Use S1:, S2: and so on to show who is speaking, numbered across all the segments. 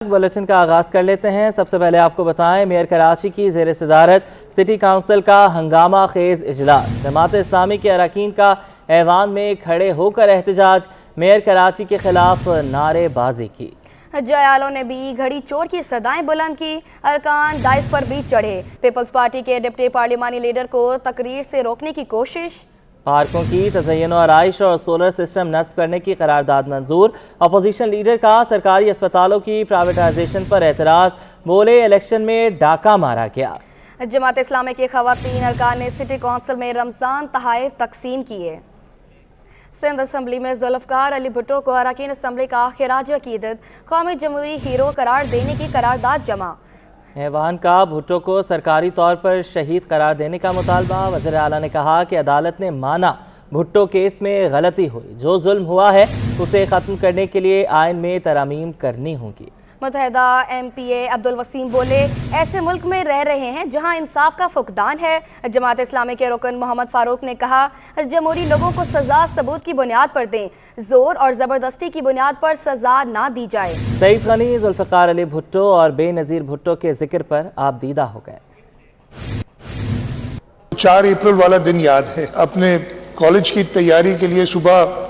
S1: Bulletin का आगाज कर लेते हैं। सबसे पहले आपको बताएं, मेयर कराची की ज़ेर सदारत सिटी काउंसिल का हंगामा खेज इजलास। जमात इस्लामी के अरकान का ऐवान में खड़े होकर एहतजाज, मेयर कराची के खिलाफ नारेबाजी की।
S2: जयालों ने भी घड़ी चोर की सदाएं बुलंद की। अरकान डाइस पर भी चढ़े। पीपल्स पार्टी के डिप्टी पार्लिमानी लीडर को तकरीर से रोकने की कोशिश।
S1: पार्कों की तज़य्युन आराइश और सोलर सिस्टम नस्ब करने की करारदाद मंजूर। अपोजिशन लीडर का सरकारी अस्पतालों की प्राइवेटाइजेशन पर एतराज़, बोले इलेक्शन में डाका मारा गया।
S2: जमात इस्लामी के खवातीन अरकान ने सिटी कौंसिल में रमज़ान तहाइफ तकसीम किए। सिंध असम्बली में जुल्फ़कार अली भुट्टो को अरकान असम्बली का खिराज अकीदत, कौमी जमहूरी हीरो करार देने की करारदाद जमा।
S1: ऐवान का भुट्टो को सरकारी तौर पर शहीद करार देने का मुतालबा। वज़ीर आला ने कहा कि अदालत ने माना भुट्टो केस में गलती हुई, जो जुल्म हुआ है उसे ख़त्म करने के लिए आइन में तरामीम करनी होगी।
S2: मुतहदा MPA अब्दुल वसीम बोले, ऐसे मुल्क में रह रहे हैं जहां इंसाफ का फुकदान है। जमात इस्लामी के रुकन मोहम्मद फारूक ने कहा, जमहूरी लोगों को सजा सबूत की बुनियाद पर दें, जोर और ज़बरदस्ती की बुनियाद पर सजा ना दी जाए।
S1: सईद गनी, जुल्फ़कार अली भुट्टो और बेनज़ीर भुट्टो के जिक्र पर आप दीदा हो गए।
S3: 4 अप्रैल वाला दिन याद है। अपने कॉलेज की तैयारी के लिए सुबह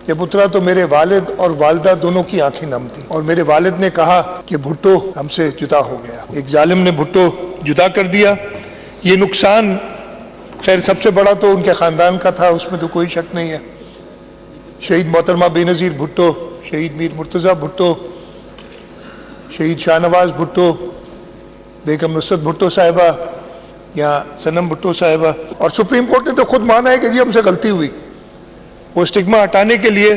S3: जब उतरा तो मेरे वालिद और वालदा दोनों की आंखें नम थी, और मेरे वालिद ने कहा कि भुट्टो हमसे जुदा हो गया। एक जालिम ने भुट्टो जुदा कर दिया। ये नुकसान खैर सबसे बड़ा तो उनके ख़ानदान का था, उसमें तो कोई शक नहीं है। शहीद मोहतरमा बेनज़ीर भुट्टो, शहीद मीर मुर्तज़ा भुट्टो, शहीद शाहनवाज भुट्टो, बेगम नुसरत भुट्टो साहिबा या सनम भुट्टो साहिबा, और सुप्रीम कोर्ट ने तो खुद माना है कि जी हमसे गलती हुई। वो स्टिग्मा हटाने के लिए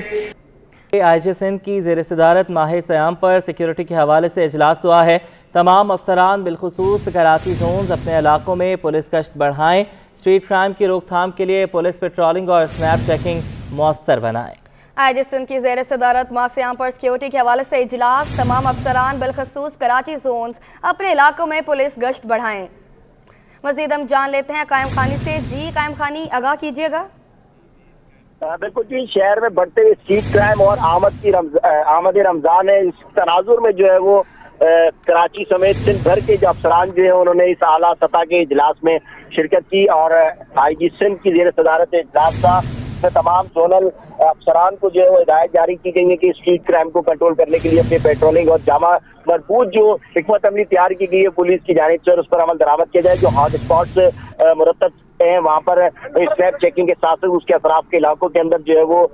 S1: IJ सिंध की ज़ेर सदारत माह सयाम पर सिक्योरिटी के हवाले से इजलास हुआ है। तमाम अफसरान बिलखुसूस कराची जोन्स अपने इलाकों में पुलिस गश्त बढ़ाएं, स्ट्रीट क्राइम की रोकथाम के लिए पुलिस पेट्रोलिंग और स्नैप चेकिंग मौसर बनाएं।
S2: IJ सिंध की ज़ेर सदारत माह सयाम पर सिक्योरिटी के हवाले से इजलास। तमाम अफसरान बिलखुसूस कराची जोन्स अपने इलाकों में पुलिस गश्त बढ़ाएं। मज़ीद हम जान लेते हैं कायम खानी से। जी कायम खानी, आगाह कीजिएगा।
S4: बिल्कुल जी, शहर में बढ़ते हुए स्ट्रीट क्राइम और आमद रमजान है, इस तनाजुर में जो है वो कराची समेत सिंध भर के जो अफसरान जो है उन्होंने इस आला सतह के इजलास में शिरकत की। और IG सिंध की ज़ेर सदारत इजलास का तमाम जोनल अफसरान को जो है वो हिदायत जारी की गई है कि स्ट्रीट क्राइम को कंट्रोल करने के लिए अपनी पेट्रोलिंग और जामा मजबूत जो हिकमत अमली तैयार की गई है पुलिस की जानिब से, उस पर अमल दरामद किया जाए। जो हॉट स्पॉट्स मुरतब हैं वहाँ पर स्नैप चेकिंग के साथ साथ उसके अतराफ के इलाकों के अंदर जो है वो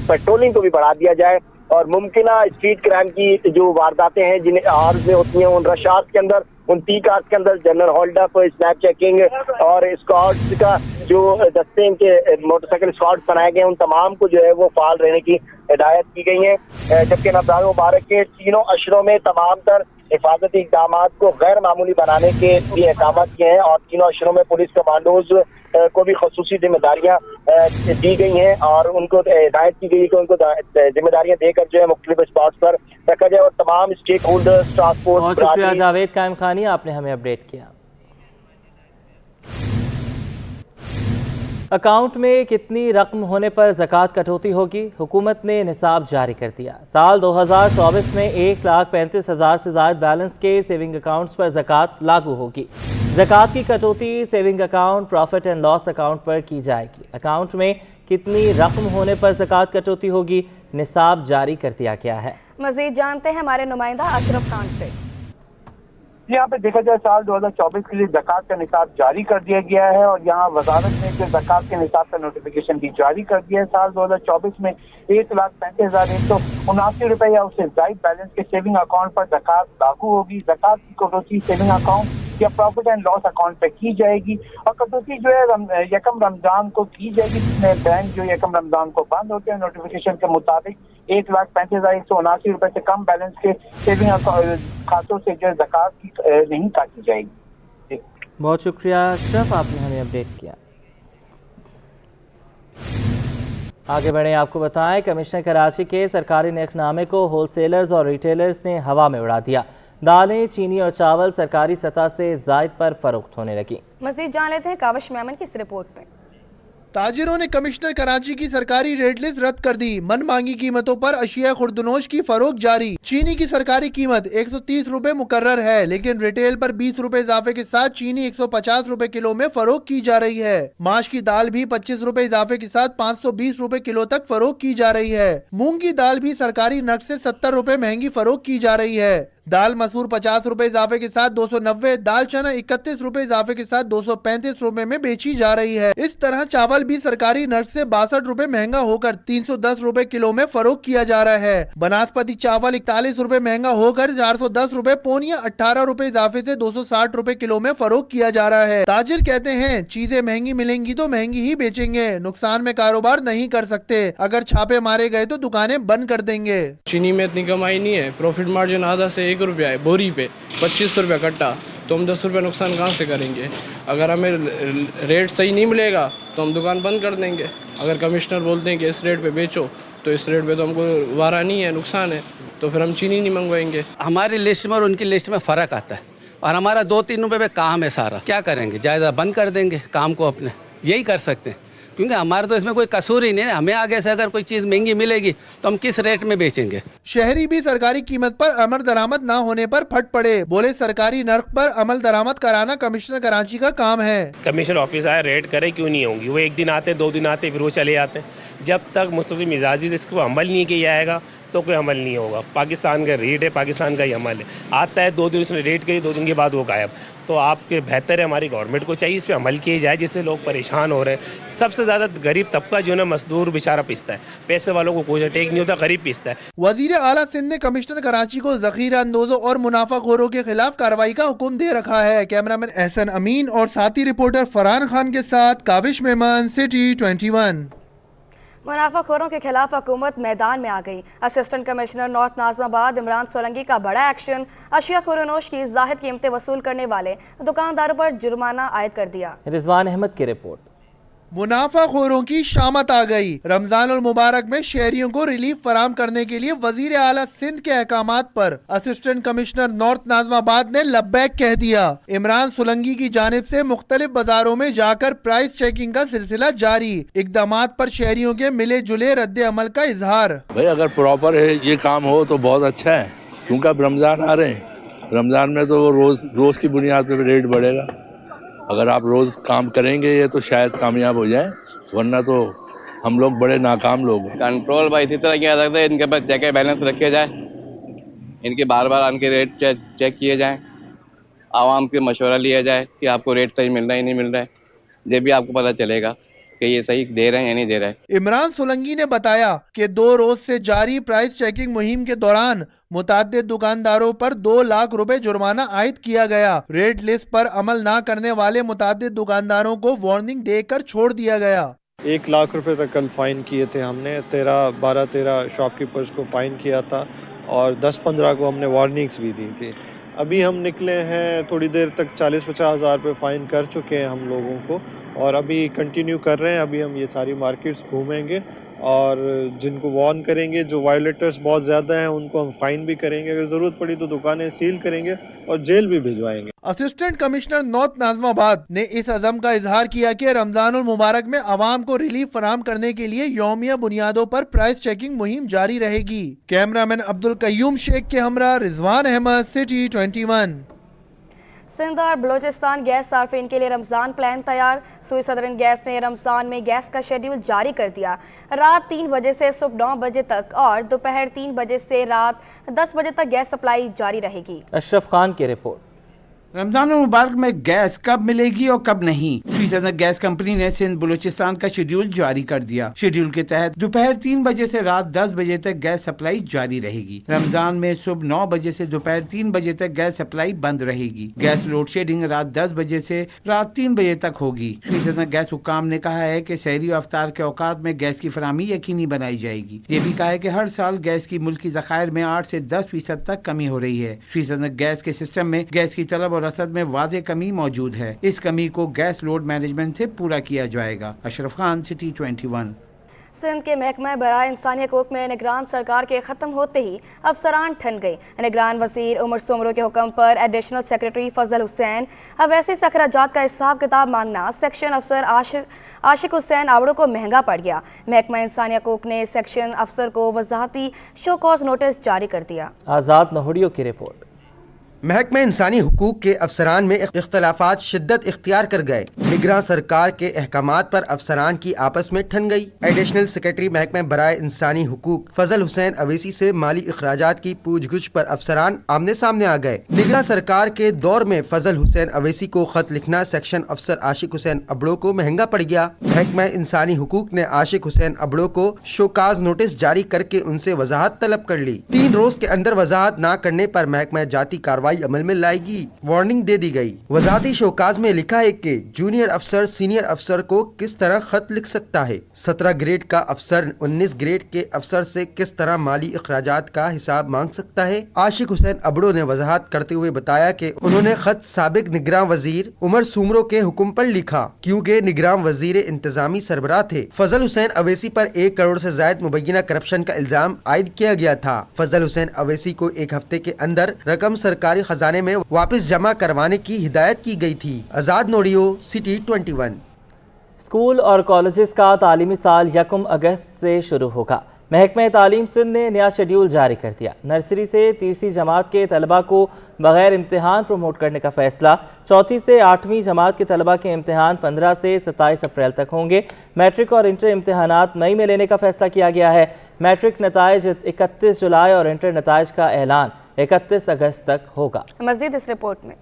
S4: पेट्रोलिंग को भी बढ़ा दिया जाए, और मुमकिन स्ट्रीट क्राइम की जो वारदातें हैं जिन्हें आर्ज में होती हैं उन रशात के अंदर, उन पीकार्स के अंदर general hold up, snap checking और स्क्वाड्स का जो दस्ते इनके मोटरसाइकिल स्क्वाड्स बनाए गए, उन तमाम को जो है वो फाल रहने की हिदायत की गई है। जबकि रमज़ान मुबारक के तीनों अशरों में तमाम तर हिफाजती इक़दाम को गैर मामूली बनाने के भी अहकाम किए हैं, और तीनों अशरों में पुलिस कमांडोज को भी खसूसी जिम्मेदारियां दी गई हैं, और उनको हिदायत की गई है कि उनको जिम्मेदारियां देकर जो है मुख्तलिफ स्पॉट्स पर रखा जाए, और तमाम स्टेक होल्डर्स, ट्रांसपोर्ट।
S1: बहुत शुक्रिया जावेद कायम खानी, आपने हमें अपडेट किया। अकाउंट में कितनी रकम होने पर ज़कात कटौती होगी? हुकूमत ने निसाब जारी कर दिया। साल 2024 में 1,35,000 से ज़ायद बैलेंस के सेविंग अकाउंट्स पर ज़कात लागू होगी। ज़कात की कटौती saving account, profit and loss account पर की जाएगी। अकाउंट में कितनी रकम होने पर ज़कात कटौती होगी, निसाब जारी कर दिया गया है।
S2: मज़ीद जानते हैं हमारे नुमाइंदा अशरफ खान से।
S5: यहाँ पे देखा जाए साल 2024 के लिए ज़कात का निसाब जारी कर दिया गया है, और यहाँ वजारत ने जो ज़कात के निसाब का नोटिफिकेशन भी जारी कर दिया है। साल 2024 में 1,35,179 रुपए या उससे ज़ायद बैलेंस के सेविंग अकाउंट पर ज़कात लागू होगी। ज़कात की कटौती सेविंग अकाउंट या प्रॉफिट एंड लॉस अकाउंट पे की जाएगी, और कटौती जो है यकम रमजान को की जाएगी, जिसमें बैंक जो यकम रमजान को बंद होते हैं। नोटिफिकेशन के मुताबिक 1,35,179 रुपए से कम बैलेंस के सेविंग खातों से जो ज़कात की नहीं काटी जाएगी।
S1: बहुत शुक्रिया अशरफ, आपने हमें अपडेट किया। आगे बढ़े, आपको बताएं, कमिश्नर कराची के सरकारी नेकनामे को होलसेलर्स और रिटेलर्स ने हवा में उड़ा दिया। दालें, चीनी और चावल सरकारी सतह से ज़ायद पर फरोख्त होने लगी।
S2: मज़ीद जान लेते हैं कावश मेमन की इस रिपोर्ट में।
S6: تاجروں نے کمشنر کراچی کی سرکاری ریٹ لسٹ رد کر دی. من مانگی قیمتوں پر اشیاء خوردنوش کی فروخت جاری. چینی کی سرکاری قیمت 130 روپے مقرر ہے لیکن ریٹیل پر 20 روپے اضافے کے ساتھ چینی 150 روپے کلو میں فروخت کی جا رہی ہے. ماش کی دال بھی 25 روپے اضافے کے ساتھ 520 روپے کلو تک فروخت کی جا رہی ہے. مونگ کی دال بھی سرکاری نرخ سے 70 روپے مہنگی فروخت کی جا رہی ہے. دال مسور 50 روپے اضافے کے ساتھ 290, دال چنا 31 روپے اضافے کے ساتھ 235 روپے میں بیچی جا رہی ہے. اس طرح چاول بھی سرکاری نرخ سے 62 روپے مہنگا ہو کر 310 روپے کلو میں فروخت کیا جا رہا ہے. بناسپتی چاول 41 روپے مہنگا ہو کر 410 روپے پونیا 18 روپے اضافے سے 260 روپے کلو میں فروخت کیا جا رہا ہے. تاجر کہتے ہیں چیزیں مہنگی ملیں گی تو مہنگی ہی بیچیں گے, نقصان میں کاروبار نہیں کر سکتے. اگر چھاپے مارے گئے تو دکانیں بند کر دیں گے.
S7: چینی میں اتنی کمائی نہیں ہے, پروفٹ مارجن آدھا سے 1 روپیہ ہے بوری پہ 25 روپے کٹا, تو ہم 10 روپے نقصان کہاں سے کریں گے؟ اگر ہمیں ریٹ صحیح نہیں ملے گا تو ہم دکان بند کر دیں گے. اگر کمشنر بولتے ہیں کہ اس ریٹ پہ بیچو تو اس ریٹ پہ تو ہم کو وارہ نہیں ہے, نقصان ہے, تو پھر ہم چینی نہیں منگوائیں گے.
S8: ہماری لسٹ میں اور ان کی لسٹ میں فرق آتا ہے اور ہمارا 2-3 روپے پہ کام ہے سارا. کیا کریں گے؟ جائزہ بند کر دیں گے کام کو اپنے, یہی کر سکتے ہیں کیونکہ ہمارا تو اس میں کوئی قصور ہی نہیں ہے. ہمیں آگے سے اگر کوئی چیز مہنگی ملے گی تو ہم کس ریٹ میں بیچیں گے؟
S6: شہری بھی سرکاری قیمت پر عمل درآمد نہ ہونے پر پھٹ پڑے. بولے سرکاری نرخ پر عمل درآمد کرانا کمشنر کراچی کا کام ہے.
S9: کمشنر آفس آیا ریٹ کرے کیوں نہیں ہوں گی؟ وہ 1 دن آتے ہیں 2 دن آتے ہیں پھر وہ چلے جاتے ہیں. جب تک مستقل مزاجی سے اس کو عمل نہیں کیا جائے گا تو کوئی عمل نہیں ہوگا. پاکستان کا ریٹ ہے, پاکستان کا ہی عمل ہے. آتا ہے 2 دن اس نے ریٹ کری, 2 دن کے بعد وہ غائب. تو آپ کے بہتر ہے ہماری گورنمنٹ کو چاہیے اس پہ عمل کیا جائے جس سے لوگ پریشان ہو رہے ہیں. سب سے زیادہ غریب طبقہ جو ہے نا مزدور بیچارہ پیستا ہے, پیسے والوں کو کوئی ٹیک نہیں ہوتا, غریب پیستا ہے.
S6: وزیر اعلیٰ سندھ نے کمشنر کراچی کو ذخیرہ اندوزوں اور منافع خوروں کے خلاف کارروائی کا حکم دے رکھا ہے. کیمرامین احسن امین اور ساتھی رپورٹر فرحان خان کے ساتھ کاوش میمن, سٹی 21.
S2: منافع خوروں کے خلاف حکومت میدان میں آ گئی. اسسٹنٹ کمشنر نارتھ ناظم آباد عمران سولنگی کا بڑا ایکشن, اشیاء خوردنوش کی زائد قیمتیں وصول کرنے والے دکانداروں پر جرمانہ عائد کر دیا.
S1: رضوان احمد کی رپورٹ.
S6: منافع خوروں کی شامت آ گئی. رمضان المبارک میں شہریوں کو ریلیف فراہم کرنے کے لیے وزیر اعلیٰ سندھ کے احکامات پر اسسٹنٹ کمشنر نارتھ ناظم آباد نے لبیک کہہ دیا. عمران سولنگی کی جانب سے مختلف بازاروں میں جا کر پرائس چیکنگ کا سلسلہ جاری. اقدامات پر شہریوں کے ملے جلے رد عمل کا اظہار.
S10: بھائی اگر پراپر ہے یہ کام ہو تو بہت اچھا ہے, کیونکہ اب رمضان آ رہے ہیں. رمضان میں تو روز کی بنیاد پہ ریٹ بڑھے گا. اگر آپ روز کام کریں گے یہ تو شاید کامیاب ہو جائیں, ورنہ تو ہم لوگ بڑے ناکام لوگ ہیں.
S11: کنٹرول بھائی اسی طرح کیا سکتے ہیں, ان کے پاس چیک بیلنس رکھے جائے, ان کے بار بار ان کے ریٹ چیک کیے جائیں, عوام سے مشورہ لیا جائے کہ آپ کو ریٹ صحیح مل رہا ہے نہیں مل رہا ہے, جب بھی آپ کو پتہ چلے گا کہ یہ صحیح دے رہے ہیں یا نہیں دے رہے.
S6: عمران سولنگی نے بتایا کہ 2 روز سے جاری پرائس چیکنگ مہم کے دوران متعدد دکانداروں پر 2 لاکھ روپے جرمانہ عائد کیا گیا. ریٹ لسٹ پر عمل نہ کرنے والے متعدد دکانداروں کو وارننگ دے کر چھوڑ دیا گیا.
S12: 1 لاکھ روپے تک کل فائن کیے تھے ہم نے. 12-13 شاپ کیپرز کو فائن کیا تھا اور 10-15 کو ہم نے وارننگز بھی دی تھی. ابھی ہم نکلے ہیں تھوڑی دیر تک 40-50 ہزار روپے فائن کر چکے ہیں ہم لوگوں کو, اور ابھی کنٹینیو کر رہے ہیں. ابھی ہم یہ ساری مارکیٹس گھومیں گے اور جن کو وارن کریں گے, جو وائلیٹرز بہت زیادہ ہیں ان کو ہم فائن بھی کریں گے. اگر ضرورت پڑی تو دکانیں سیل کریں گے اور جیل بھی بھجوائیں گے.
S6: اسسٹنٹ کمشنر نارتھ ناظم آباد نے اس عزم کا اظہار کیا کہ رمضان المبارک میں عوام کو ریلیف فراہم کرنے کے لیے یومیہ بنیادوں پر پرائس چیکنگ مہم جاری رہے گی. کیمرامین عبدالقیوم شیخ کے ہمراہ رضوان احمد, سٹی 21.
S2: سندھ اور بلوچستان گیس صارفین کے لیے رمضان پلان تیار. سوئی سدرن گیس نے رمضان میں گیس کا شیڈیول جاری کر دیا. رات 3 بجے سے صبح 9 بجے تک اور دوپہر 3 بجے سے رات 10 بجے تک گیس سپلائی جاری رہے گی.
S1: اشرف خان کی رپورٹ.
S13: رمضان المبارک میں گیس کب ملے گی اور کب نہیں؟ فیصد گیس کمپنی نے سندھ بلوچستان کا شیڈیول جاری کر دیا. شیڈیول کے تحت دوپہر 3 بجے سے رات 10 بجے تک گیس سپلائی جاری رہے گی. رمضان میں صبح 9 بجے سے دوپہر 3 بجے تک گیس سپلائی بند رہے گی. گیس لوڈ شیڈنگ رات 10 بجے سے رات 3 بجے تک ہوگی. فیصد گیس حکام نے کہا ہے کہ سحری و افطار کے اوقات میں گیس کی فراہمی یقینی بنائی جائے گی. یہ بھی کہا ہے کہ ہر سال گیس کی ملکی ذخائر میں 8 سے 10% تک کمی ہو رہی ہے. فیصد گیس کے سسٹم میں گیس کی طلب اور رسد میں واضح کمی موجود ہے. اس کمی کو گیس لوڈ مینجمنٹ سے پورا کیا جائے گا. اشرف خان, سٹی 21.
S2: सिंध के महकमा बराए इंसानी हकूक़ में निगरान सरकार के ख़त्म होते ही अफसरान ठन गई। निगरान वज़ीर उमर सुमरो के हुक्म पर एडिशनल सेक्रेटरी फजल हुसैन अवैसी अखराजात का हिसाब किताब मांगना सेक्शन अफसर आशिक हुसैन आबड़ो को महंगा पड़ गया। महकमा इंसानी हकूक़ ने सेक्शन अफसर को वजाहती शो कॉज नोटिस जारी कर दिया।
S1: आज़ाद नहुड़ियों की रिपोर्ट।
S14: महकमा इंसानी हुकूक के अफसरान में इख्तलाफात शिद्दत इख्तियार कर गए। निगरान सरकार के अहकामात पर अफसरान की आपस में ठन गई। एडिशनल सेक्रेटरी महकमा बराए इंसानी हुकूक फजल हुसैन अवैसी से माली अखराजात की पूछगछ पर अफसरान आमने सामने आ गए। निगरान सरकार के दौर में फजल हुसैन अवैसी को खत लिखना सेक्शन अफसर आशिक हुसैन अबड़ो को महंगा पड़ गया। महकमा इंसानी हुकूक ने आशिक हुसैन अबड़ो को शोकाज नोटिस जारी करके उनसे वजाहत तलब कर ली। 3 रोज के अंदर वजाहत न करने पर महकमा जाती कार्रवाई अमल में लाएगी। वार्निंग दे दी गई। वजाहती शोकाज में लिखा है कि जूनियर अफसर सीनियर अफसर को किस तरह खत लिख सकता है। 17 ग्रेड का अफसर 19 ग्रेड के अफसर से किस तरह माली अखराजात का हिसाब मांग सकता है। आशिक हुसैन अबड़ो ने वजाहत करते हुए बताया कि उन्होंने खत साबिक निगरान वजीर उमर सुमरो के हुक्म पर लिखा, क्योंकि निगरान वजीर इंतजामी सरबराह थे। फजल हुसैन अवैसी पर 1 करोड़ से ज्यादा मुबैना करप्शन का इल्जाम आयद किया गया था। फजल हुसैन अवैसी को 1 हफ्ते के अंदर रकम सरकारी खजाने में वापस जमा करवाने की हिदायत की गई थी। आजाद नोडियो, सिटी 21।
S1: स्कूल और कॉलेजेस का तालीमी साल 1 अगस्त से शुरू होगा। महकमा तालीम सिंध ने नया शेड्यूल जारी कर दिया। नर्सरी से तीसरी जमात के तलबा को बगैर इम्तिहान प्रमोट करने का फैसला। चौथी से 8वीं जमात के तलबा के इम्तिहान 15 से 27 अप्रैल तक होंगे। मैट्रिक और इंटर इम्तिहानात मई में लेने का फैसला किया गया है। मैट्रिक नताइज 31 जुलाई और इंटर नताइज का ऐलान 31 अगस्त तक होगा।
S2: मज़ीद इस रिपोर्ट में।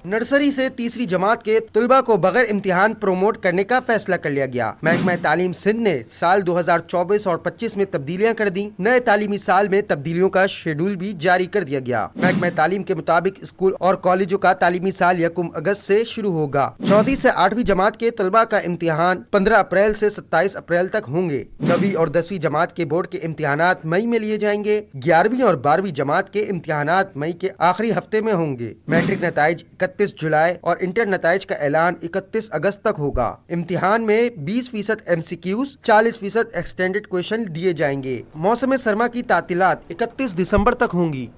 S14: नर्सरी से तीसरी जमात के तलबा को बगैर इम्तिहान प्रमोट करने का फैसला कर लिया गया। महकमा तालीम सिंध ने साल 2024 और 25 में तब्दीलियां कर दी। नए तालीमी साल में तब्दीलियों का शेड्यूल भी जारी कर दिया गया। महकमा तालीम के मुताबिक स्कूल और कॉलेजों का तालीमी साल 1 अगस्त से शुरू होगा। चौथी से 8वीं जमात के तलबा का इम्तिहान 15 अप्रैल से 27 अप्रैल तक होंगे। 9वीं और 10वीं जमात के बोर्ड के इम्तिहानात मई में लिए जाएंगे। 11वीं और 12वीं जमात के इम्तिहानात मई के आखिरी हफ्ते में होंगे। मैट्रिक नताइज 31 जुलाई और इंटर नताइज का ऐलान 31 अगस्त तक होगा। इम्तिहान में 20% MCQs, 40% एक्सटेंडेड क्वेश्चन दिए जाएंगे। मौसम सरमा की तातीलात 31 दिसंबर तक होंगी।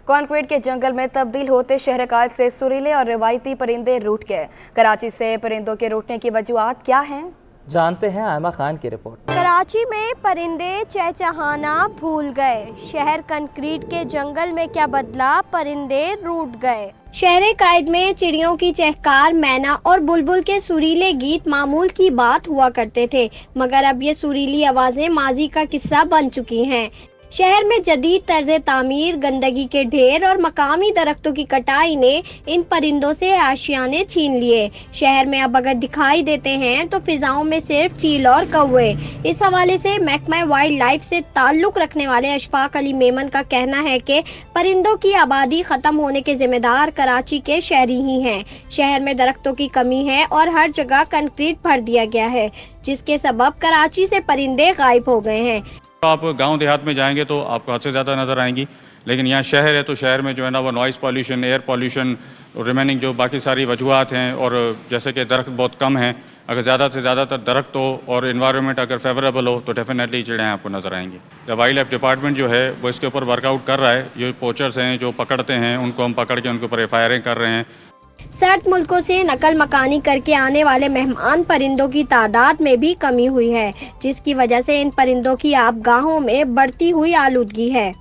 S2: कॉन्क्रीट के जंगल में तब्दील होते शहर कायद से सुरीले और रिवायती परिंदे रूठ गए। कराची से परिंदों के रूठने की वजूहात क्या हैं,
S1: जानते हैं आयमा खान की रिपोर्ट।
S15: कराची में परिंदे चहचहाना भूल गए। शहर कंक्रीट के जंगल में क्या बदला, परिंदे रूठ गए। शहर कायद में चिड़ियों की चहकार, मैना और बुलबुल के सुरीले गीत मामूल की बात हुआ करते थे, मगर अब ये सुरीली आवाजें माजी का किस्सा बन चुकी हैं। शहर में जदीद तर्ज तामीर, गंदगी के ढेर और मकामी दरख्तों की कटाई ने इन परिंदों से आशियाने छीन लिए। शहर में अब अगर दिखाई देते हैं तो फिजाओं में सिर्फ चील और कौवे। इस हवाले से महकमा वाइल्ड लाइफ से ताल्लुक रखने वाले अशफाक अली मेमन का कहना है कि परिंदों की आबादी खत्म होने के जिम्मेदार कराची के शहरी ही हैं। शहर में दरख्तों की कमी है और हर जगह कंक्रीट भर दिया गया है, जिसके सबब कराची से परिंदे गायब हो गए हैं।
S16: आप गांव देहात में जाएंगे तो आपको हद से ज़्यादा नज़र आएंगी, लेकिन यहाँ शहर है तो शहर में जो है ना वो noise pollution, air pollution, remaining जो बाकी सारी वजूहात हैं, और जैसे कि दरख्त बहुत कम हैं। अगर ज़्यादा से ज़्यादातर दरख्त हो और इन्वायरमेंट अगर फेवरेबल हो तो डेफिनेटली चिड़ियाँ आपको नज़र आएंगी। वाइल्ड लाइफ डिपार्टमेंट जो है वो इसके ऊपर वर्कआउट कर रहा है। जो पोचर्स हैं जो पकड़ते हैं उनको हम पकड़ के उनके ऊपर FIR कर रहे हैं।
S15: सर्द मुल्कों से नकल मकानी करके आने वाले मेहमान परिंदों की तादाद में भी कमी हुई है, जिसकी वजह से इन परिंदों की आबगाहों में बढ़ती हुई आलूदगी है।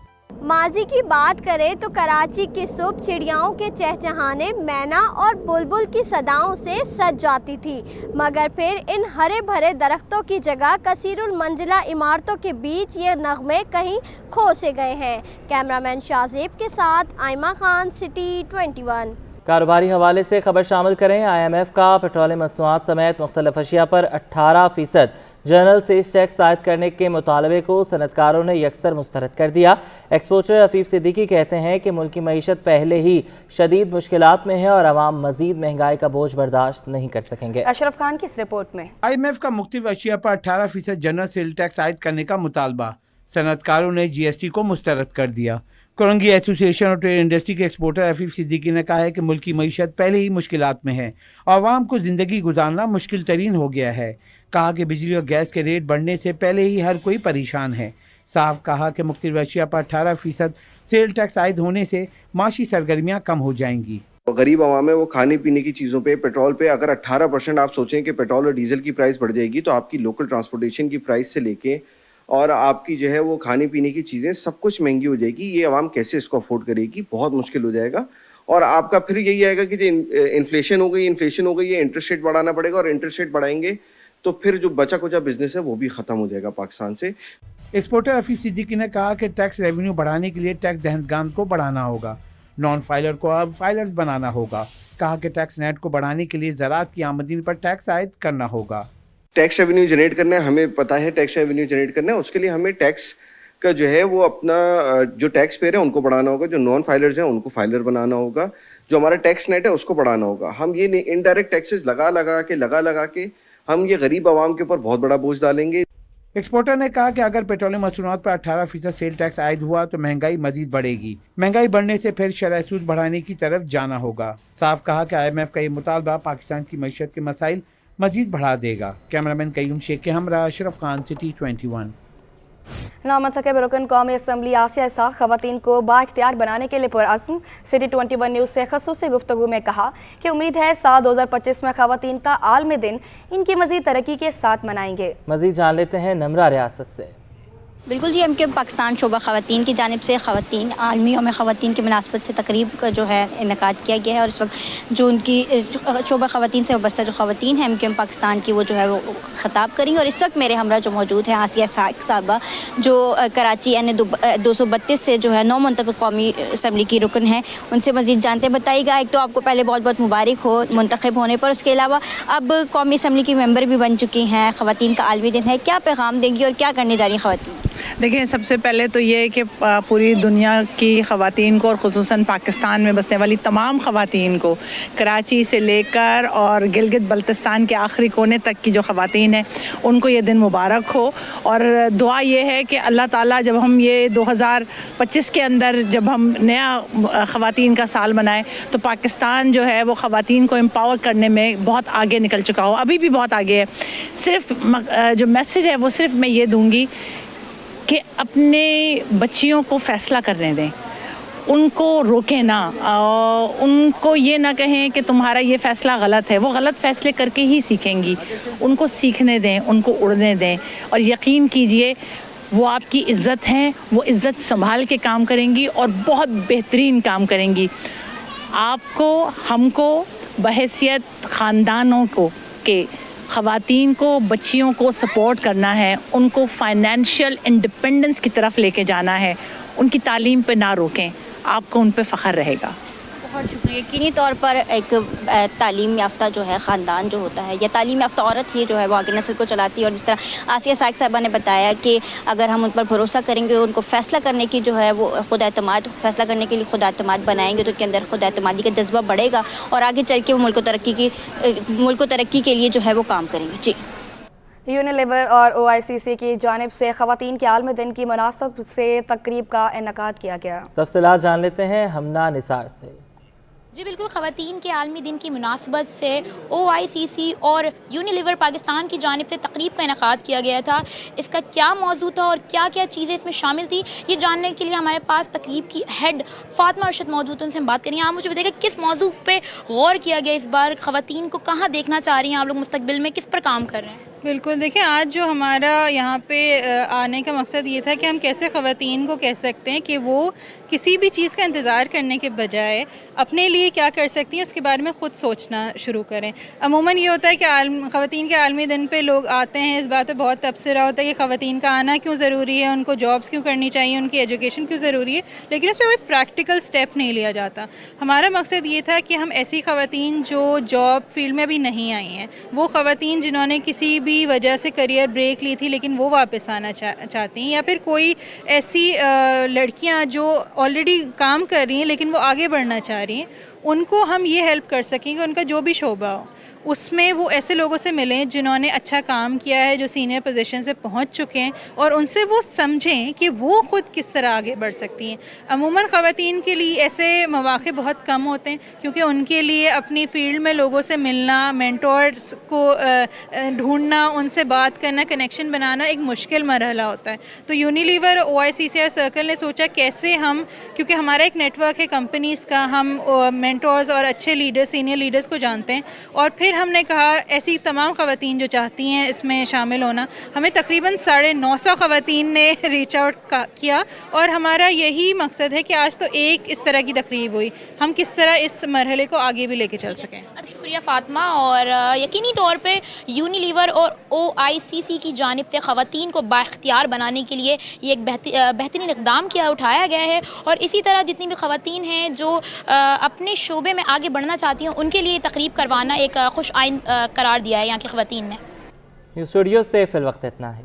S15: माजी की बात करें तो कराची की सुबह चिड़ियाओं के चहचहाने, मैना और बुलबुल की सदाओं से सज जाती थी, मगर फिर इन हरे भरे दरख्तों की जगह कसीरुल मंजिला इमारतों के बीच ये नगमे कहीं खो से गए हैं। कैमरामैन शाहजेब के साथ आयमा खान, सिटी 21।
S1: कारोबारी हवाले से खबर शामिल करें। IMF का पेट्रोलियम मसनूआत समेत मुख्तलिफ अशिया पर 18% जनरल सेस टैक्स आयद करने के मुतालबे को सनतकारों ने यकसर मुस्तरद कर दिया। एक्सपोर्टर हफीफ सिद्दीकी कहते हैं कि मुल्क की मईशत पहले ही शदीद मुश्किलात में है और अवाम मजीद महंगाई का बोझ बर्दाश्त नहीं कर सकेंगे।
S2: अशरफ खान की इस रिपोर्ट में।
S13: IMF का मुख्तलिफ अशिया पर 18% जनरल सेल टैक्स आयद करने का मुतालबा, सनतकारों ने GST को मुस्तरद कर दिया। कोरंगी एसोसिएशन और ट्रेड इंडस्ट्री के एक्सपोर्टर अफीफ सिद्दीकी ने कहा है कि मुल्क की मईशत पहले ही मुश्किलात में है और आवाम को ज़िंदगी गुजारना मुश्किल तरीन हो गया है। कहा कि बिजली और गैस के रेट बढ़ने से पहले ही हर कोई परेशान है। साफ कहा कि मुख्तलिफ अशिया पर 18% सेल टैक्स आयद होने से माशी सरगर्मियाँ कम हो जाएंगी।
S17: गरीब आवाम है वो खाने पीने की चीज़ों पे, पेट्रोल पे अगर 18% आप सोचें कि पेट्रोल और डीजल की प्राइस बढ़ जाएगी तो आपकी लोकल ट्रांसपोर्टेशन की प्राइस से लेके और आपकी जो है वो खाने पीने की चीज़ें सब कुछ महंगी हो जाएगी। ये आवाम कैसे इसको अफोर्ड करेगी, बहुत मुश्किल हो जाएगा। और आपका फिर यही आएगा कि जो इन्फ्लेशन हो गई ये इंटरेस्ट रेट बढ़ाना पड़ेगा और इंटरेस्ट रेट बढ़ाएंगे तो फिर जो बचा कुचा बिजनेस है वो भी ख़त्म हो जाएगा पाकिस्तान से।
S13: एक्सपोर्टर अफीफ सिद्दीकी ने कहा कि टैक्स रेवेन्यू बढ़ाने के लिए टैक्स दहंदगान को बढ़ाना होगा, नॉन फाइलर को अब फाइलर्स बनाना होगा। कहा कि टैक्स नेट को बढ़ाने के लिए ज़राअत की आमदनी पर टैक्स आयद करना होगा।
S17: टैक्स रेवेन्यू जनरेट करना है, हमें पता है टैक्स रेवेन्यू जनरेट करना है, उसके लिए हमें टैक्स का जो है वो अपना जो टैक्स पेयर है उनको बढ़ाना होगा, जो नॉन फाइलर्स हैं उनको फाइलर बनाना होगा, जो हमारा टैक्स नेट है उसको बढ़ाना होगा। हम ये इनडायरेक्ट टैक्सेस लगा के हम ये गरीब आवाम के ऊपर बहुत बड़ा बोझ डालेंगे।
S13: एक्सपोर्टर ने कहा कि अगर पेट्रोलियम मसनूआत पर 18% सेल टैक्स आयद हुआ तो महंगाई मजीद बढ़ेगी। महंगाई बढ़ने से फिर शरह सूद बढ़ाने की तरफ जाना होगा। साफ कहा कि IMF का ये मुतालबा पाकिस्तान की मईशत के मसाइल मजीद बढ़ा देगा। कैमरामैन कयूम शेख के हमरा अशरफ खान, सिटी 21।
S2: नामंतखब रुकन कौमी असम्बली आसिया इसाक ख़वातीन को बाइख्तियार बनाने के लिए पुरअज़्म। सिटी 21 न्यूज़ से ख़ुसूसी गुफ्तगू में कहा कि उम्मीद है साल 2025 में ख़वातीन का आलमी दिन इनकी मज़ीद तरक्की के साथ मनाएंगे।
S1: मज़ीद जान लेते हैं नमरा रियासत से।
S18: बिल्कुल जी, MK पाकिस्तान शोबा ख़वातीन की जानिब से ख़वातीन आलमी यौम ख़वातीन की मुनासबत से तकरीब का जो है इनेकाद किया गया है और इस वक्त जो उनकी शोबा ख़वातीन से वाबस्ता जो ख़वातीन हैं MK पाकिस्तान की वो जो है वो ख़ताब करेंगे। और इस वक्त मेरे हमरा जो मौजूद है आसिया इसाक साहबा जो कराची NA 232 से जो है नौ मुंतखब कौमी असम्बली की रुकन है, उनसे मज़ीद जानते बताइएगा। एक तो आपको पहले बहुत बहुत मुबारक हो मुंतखब होने पर, उसके अलावा अब कौमी असम्बली की मेंबर भी बन चुकी हैं, ख़वातीन का आलमी दिन है, क्या पैगाम देंगी और क्या करने जा रही हैं ख़वातीन?
S19: देखिए, सबसे पहले तो ये है कि पूरी दुनिया की ख़वातीन को और ख़ुसूसन पाकिस्तान में बसने वाली तमाम ख़वातीन को, कराची से लेकर और गिलगित बल्तिस्तान के आखिरी कोने तक की जो ख़वातीन हैं उनको ये दिन मुबारक हो। और दुआ ये है कि अल्लाह ताला जब हम ये 2025 के अंदर जब हम नया ख़वातीन का साल मनाएं तो पाकिस्तान जो है वो ख़वातीन को एम्पावर करने में बहुत आगे निकल चुका हो, अभी भी बहुत आगे है। सिर्फ जो मैसेज है वो सिर्फ मैं ये दूँगी कि अपने बच्चियों को फ़ैसला करने दें, उनको रोकें ना, उनको ये ना कहें कि तुम्हारा ये फ़ैसला गलत है, वो गलत फ़ैसले करके ही सीखेंगी। उनको सीखने दें, उनको उड़ने दें और यकीन कीजिए वो आपकी इज़्ज़त हैं, वो इज़्ज़त संभाल के काम करेंगी और बहुत बेहतरीन काम करेंगी। आपको, हमको बहैसियत ख़ानदानों को के ख़वातीन को, बच्चियों को सपोर्ट करना है, उनको फाइनेंशियल इंडिपेंडेंस की तरफ लेके जाना है, उनकी तालीम पे ना रोकें, आपको उन पे फ़ख्र रहेगा।
S18: बहुत शुक्रिया। यकीनी तौर पर एक तालीम याफ्ता जो है ख़ानदान जो होता है या तालीम याफ्ता औरत ही जो है वो आगे नस्ल को चलाती है। और जिस तरह आसिया साइक साहबा ने बताया कि अगर हम उन पर भरोसा करेंगे, उनको फ़ैसला करने की जो है वो खुद एतमाद, फ़ैसला करने के लिए खुद एतमाद बनाएंगे तो उनके अंदर खुद एतमादी का जज्बा बढ़ेगा और आगे चल के वो मुल्क को तरक्की के लिए जो है वो काम करेंगे। जी।
S2: यूनिलीवर और OICC की जानिब से ख़वातीन के आलमी दिन की मुनासबत से तकरीब का इनेकाद किया गया।
S1: तफसीलात जान लेते हैं हमना निसार से।
S20: जी बिल्कुल, ख़वातीन के आलमी दिन की मुनासबत से OICC और यूनिलीवर पाकिस्तान की जानिब से तकरीब का इनेकाद किया गया था। इसका क्या मौजू था और क्या क्या चीज़ें इसमें शामिल थी, ये जानने के लिए हमारे पास तकरीब की हेड फातिमा अरशद मौजूद हैं, उनसे हम बात करेंगे। आप मुझे बताइएगा किस मौजू पे गौर किया गया इस बार, ख़वातीन को कहाँ देखना चाह रही हैं आप लोग मुस्तकबिल में, किस पर काम कर रहे हैं?
S21: बिल्कुल, देखिए आज जो हमारा यहाँ पे आने का मकसद ये था कि हम कैसे ख़वातीन को कह सकते हैं कि वो किसी भी चीज़ का इंतज़ार करने के बजाय अपने लिए क्या कर सकती हैं उसके बारे में ख़ुद सोचना शुरू करें। अमूमन ये होता है कि ख़वातीन के आलमी दिन पे लोग आते हैं, इस बात पे बहुत तबसरा होता है कि ख़वातीन का आना क्यों ज़रूरी है, उनको जॉब्स क्यों करनी चाहिए, उनकी एजुकेशन क्यों ज़रूरी है, लेकिन इस पर कोई प्रैक्टिकल स्टेप नहीं लिया जाता। हमारा मकसद ये था कि हम ऐसी ख़वातीन जो जॉब फील्ड में भी नहीं आई हैं, वो ख़वातीन जिन्होंने किसी भी वजह से करियर ब्रेक ली थी लेकिन वो वापस आना चाहती हैं, या फिर कोई ऐसी लड़कियां जो ऑलरेडी काम कर रही हैं लेकिन वो आगे बढ़ना चाह रही हैं, उनको हम ये हेल्प कर सकें कि उनका जो भी शोबा हो उसमें वो ऐसे लोगों से मिलें जिन्होंने अच्छा काम किया है, जो सीनियर पोजीशन से पहुंच चुके हैं, और उनसे वो समझें कि वो ख़ुद किस तरह आगे बढ़ सकती हैं। अमूमन ख़वातीन के लिए ऐसे मौक़े बहुत कम होते हैं, क्योंकि उनके लिए अपनी फ़ील्ड में लोगों से मिलना, मेंटोर्स को ढूंढना, उनसे बात करना, कनेक्शन बनाना एक मुश्किल मरहला होता है। तो यूनिलीवर, OICC सर्कल ने सोचा कैसे हम, क्योंकि हमारा एक नेटवर्क है कंपनीज़ का, हम मेंटोर्स और अच्छे लीडर्स, सीनियर लीडर्स को जानते हैं, और फिर हमने कहा ऐसी तमाम ख़वातीन जो चाहती हैं इसमें शामिल होना। हमें तकरीबन 950 ख़वातीन ने रीच आउट किया, और हमारा यही मकसद है कि आज तो एक इस तरह की तकरीब हुई, हम किस तरह इस मरहले को आगे भी लेके चल सकें।
S20: शुक्रिया फ़ातिमा। और यकीनी तौर पे यूनिलीवर और OICC की जानिब से ख़वातीन को बाइख्तियार बनाने के लिए ये एक बेहतरीन इक़दाम उठाया गया है, और इसी तरह जितनी भी ख़वातीन हैं जो अपने शोबे में आगे बढ़ना चाहती हैं उनके लिए तकरीब करवाना एक खुश आइंद करार दिया है यहाँ की ख़वातीन ने।
S1: न्यूज़ स्टूडियो से फिल वक्त इतना है।